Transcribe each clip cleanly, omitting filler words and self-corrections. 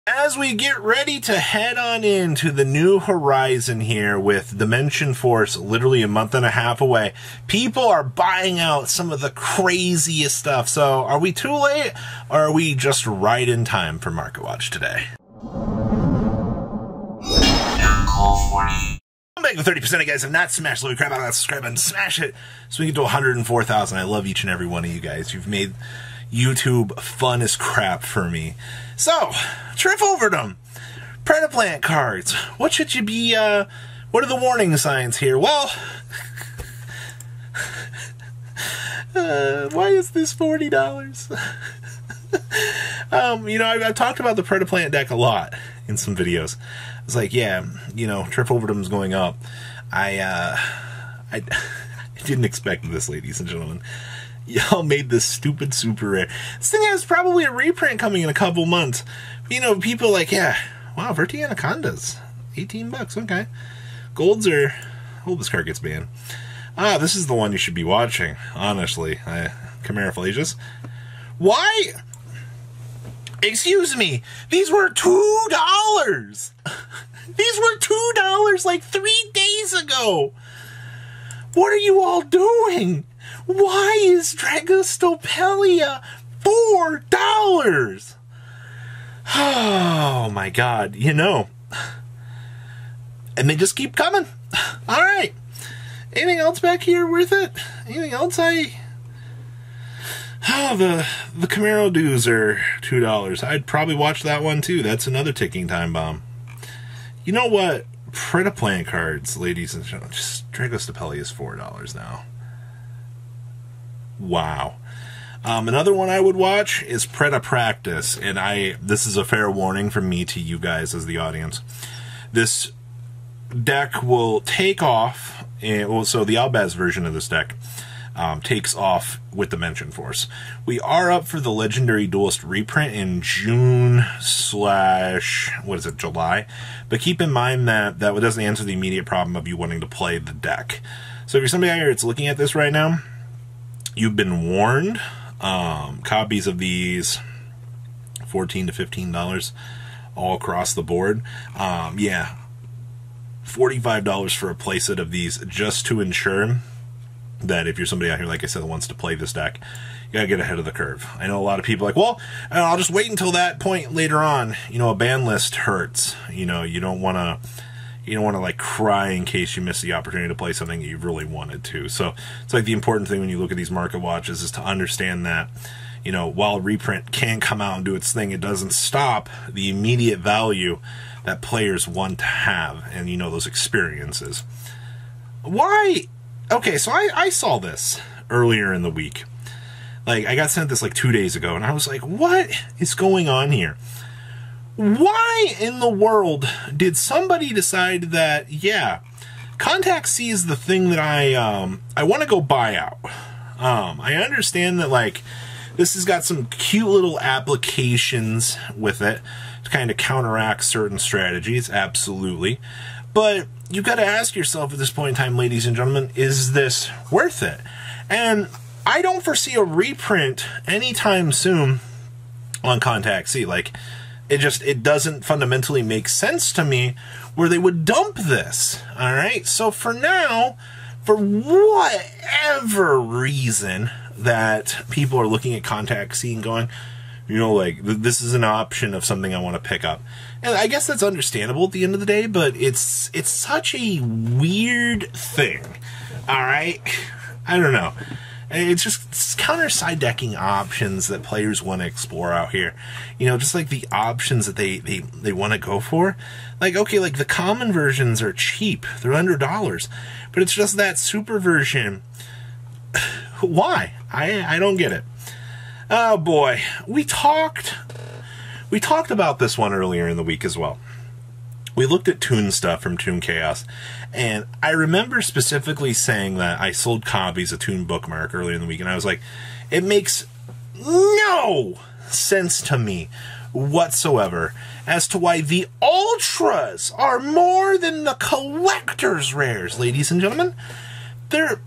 As we get ready to head on into the new horizon here with Dimension Force literally a month and a half away, people are buying out some of the craziest stuff. So are we too late or are we just right in time for Market Watch today? I'm back with 30% of you guys have not smashed the little crap out of that subscribe button. Smash it so we get to 104,000. I love each and every one of you guys. You've made YouTube fun as crap for me. So, trip over them. Predaplant cards. What should you be, what are the warning signs here? Well, why is this $40? You know, I've talked about the Predaplant deck a lot in some videos. It's like, yeah, you know, trip over them is going up. I didn't expect this, ladies and gentlemen. Y'all made this stupid super rare. This thing has probably a reprint coming in a couple months. You know, people are like, yeah, wow, Verti Anacondas, $18, okay. Golds are, I hope this card gets banned. Ah, this is the one you should be watching, honestly. Camaro Fallacious. Why? Excuse me, these were $2! These were $2 like 3 days ago! What are you all doing? Why is Dragostopelia $4? Oh my god, you know. And they just keep coming. Alright. Anything else back here worth it? Anything else Oh, the Camaro dues are $2. I'd probably watch that one too. That's another ticking time bomb. You know what? Predaplant cards, ladies and gentlemen. Just Dragostopelia is $4 now. Wow. Another one I would watch is Preda Practice, and this is a fair warning from me to you guys as the audience. This deck will take off, and so the Albaz version of this deck takes off with Dimension Force. We are up for the Legendary Duelist reprint in June / what is it, July? But keep in mind that doesn't answer the immediate problem of you wanting to play the deck. So if you're somebody out here that's looking at this right now, you've been warned. Copies of these, $14 to $15 all across the board. Yeah, $45 for a playset of these just to ensure that if you're somebody out here, like I said, that wants to play this deck, you gotta get ahead of the curve. I know a lot of people are like, well, I'll just wait until that point later on. You know, a ban list hurts. You know, you don't want to like cry in case you miss the opportunity to play something that you really wanted to. So it's like the important thing when you look at these market watches is to understand that, you know, while reprint can come out and do its thing, it doesn't stop the immediate value that players want to have and, you know, those experiences. Why? Okay, so I saw this earlier in the week. Like, I got sent this like 2 days ago, and I was like, what is going on here? Why in the world did somebody decide that, yeah, Contact C is the thing that I want to go buy out? I understand that, like, this has got some cute little applications with it to kind of counteract certain strategies, absolutely. But you've got to ask yourself at this point in time, ladies and gentlemen, is this worth it? And I don't foresee a reprint anytime soon on Contact C. Like, it doesn't fundamentally make sense to me where they would dump this. All right. So for now, for whatever reason that people are looking at Contact C and going, you know, like, this is an option of something I want to pick up. And I guess that's understandable at the end of the day, but it's such a weird thing. All right. I don't know. It's counter side decking options that players want to explore out here. You know, just like the options that they want to go for. Like, okay, like the common versions are cheap. They're under $1. But it's just that super version. Why? I don't get it. Oh boy. We talked about this one earlier in the week as well. We looked at Toon stuff from Toon Chaos, and I remember specifically saying that I sold copies of Toon Bookmark earlier in the week, and I was like, it makes no sense to me whatsoever as to why the Ultras are more than the Collector's Rares, ladies and gentlemen.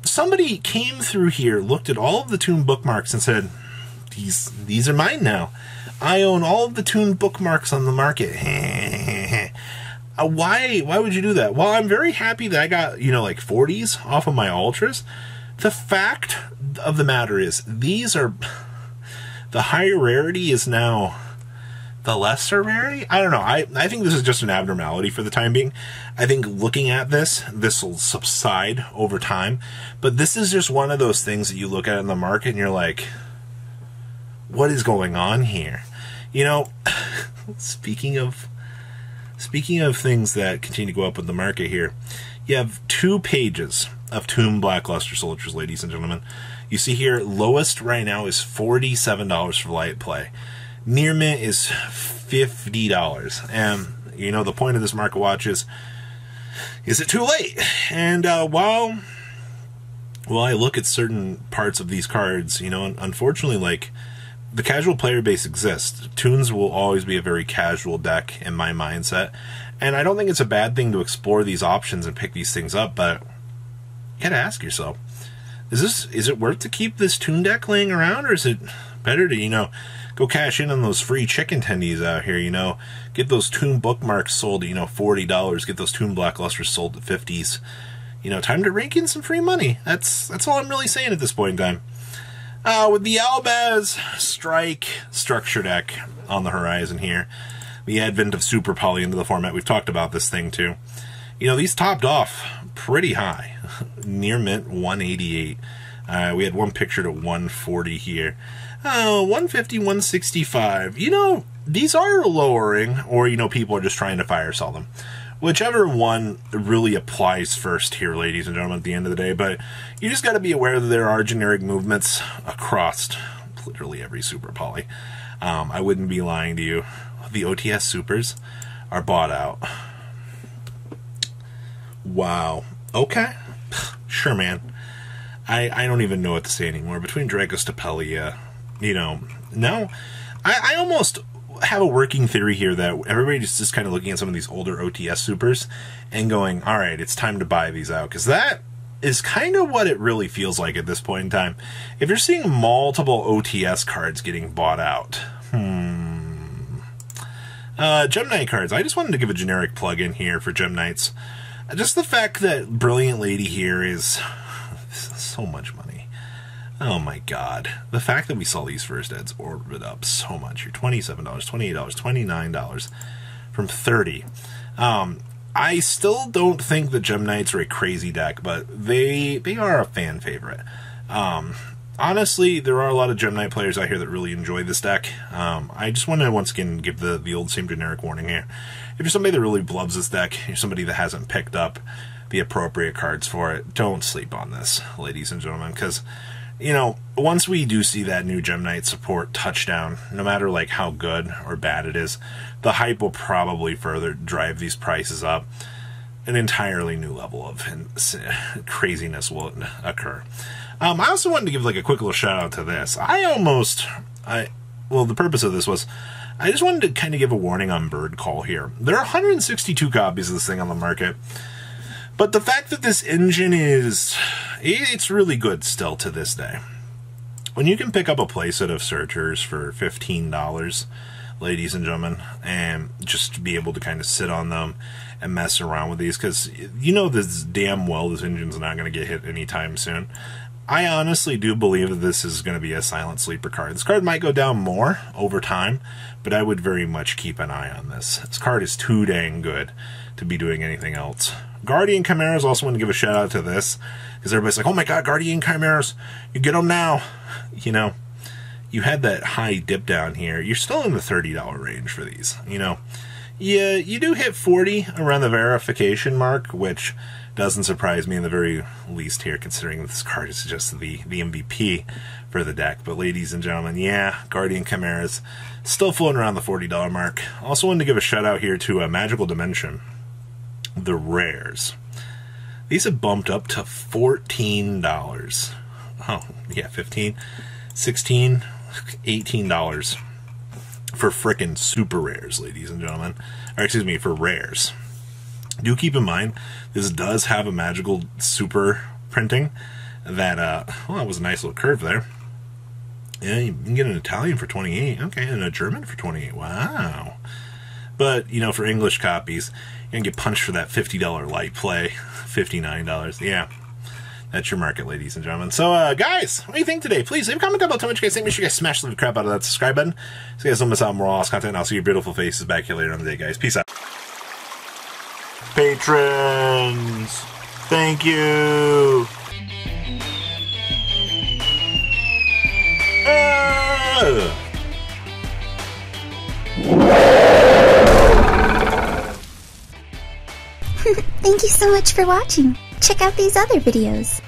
Somebody came through here, looked at all of the Toon Bookmarks, and said, these are mine now. I own all of the tuned bookmarks on the market. Why would you do that? Well, I'm very happy that I got, like 40s off of my Ultras. The fact of the matter is, these are... The higher rarity is now the lesser rarity? I don't know. I think this is just an abnormality for the time being. I think looking at this will subside over time. But this is just one of those things that you look at in the market and you're like, what is going on here? Speaking of things that continue to go up with the market here, you have 2 pages of Tomb Blackluster Soldiers, ladies and gentlemen. You see here, lowest right now is $47 for light play. Near mint is $50. And, the point of this market watch is it too late? And while I look at certain parts of these cards, unfortunately, like, the casual player base exists. Tunes will always be a very casual deck in my mindset. And I don't think it's a bad thing to explore these options and pick these things up, but you gotta ask yourself, is it worth to keep this tune deck laying around, or is it better to, go cash in on those free chicken tendies out here, get those tune bookmarks sold at, $40, get those tune blacklusters sold at 50s. Time to rake in some free money. That's all I'm really saying at this point in time. With the Albaz Strike structure deck on the horizon here, the advent of Super Poly into the format, we've talked about this thing too. These topped off pretty high. Near mint 188. We had one pictured at 140 here. 150, 165. These are lowering, or, people are just trying to fire sell them. Whichever one really applies first here, ladies and gentlemen, at the end of the day. But you just got to be aware that there are generic movements across literally every Super Poly. I wouldn't be lying to you. The OTS Supers are bought out. Wow. Okay. Sure, man. I don't even know what to say anymore. Between Dragostapelia, now, I almost have a working theory here that everybody's just kind of looking at some of these older OTS Supers and going, all right, it's time to buy these out. Because that is kind of what it really feels like at this point in time. If you're seeing multiple OTS cards getting bought out, Gemini Cards. I just wanted to give a generic plug-in here for Gemnites. Just the fact that Brilliant Lady here is so much money. Oh my god. The fact that we saw these first eds orbit up so much. You're $27, $28, $29 from $30. I still don't think the Gemnites are a crazy deck, but they are a fan favorite. Honestly, there are a lot of Gemini players out here that really enjoy this deck. I just want to once again give the old same generic warning here. If you're somebody that really loves this deck, you're somebody that hasn't picked up the appropriate cards for it, don't sleep on this, ladies and gentlemen, because, once we do see that new Gemnite support touchdown, no matter like how good or bad it is, the hype will probably further drive these prices up. An entirely new level of craziness will occur. I also wanted to give like a quick little shout out to this. Well, the purpose of this was, I just wanted to kind of give a warning on Bird Call here. There are 162 copies of this thing on the market, but the fact that this engine it's really good still to this day. When you can pick up a playset of Searchers for $15, ladies and gentlemen, and just be able to kind of sit on them and mess around with these, because this damn well this engine's not going to get hit anytime soon. I honestly do believe that this is going to be a silent sleeper card. This card might go down more over time, but I would very much keep an eye on this. This card is too dang good to be doing anything else. Guardian Chimeras, also want to give a shout out to this, because everybody's like, oh my god, Guardian Chimeras, you get them now. You had that high dip down here. You're still in the $30 range for these. Yeah, you do hit 40 around the verification mark, which doesn't surprise me in the very least here, considering this card is just the MVP for the deck. But ladies and gentlemen, yeah, Guardian Chimeras still floating around the $40 mark. Also wanted to give a shout out here to Magical Dimension, the rares. These have bumped up to $14. Oh, yeah, 15, 16, $18 for frickin' super rares, ladies and gentlemen. Or excuse me, for rares. Do keep in mind, this does have a magical super printing that, well, that was a nice little curve there. Yeah, you can get an Italian for 28. Okay, and a German for 28. Wow. But, you know, for English copies, you're going to get punched for that $50 light play. $59. Yeah. That's your market, ladies and gentlemen. So, guys, what do you think today? Please leave a comment down below. Tell me what you guys think. Make sure you guys smash the crap out of that subscribe button so you guys don't miss out on more awesome content. And I'll see your beautiful faces back here later on the day, guys. Peace out. Patrons, thank you. Thank you so much for watching. Check out these other videos.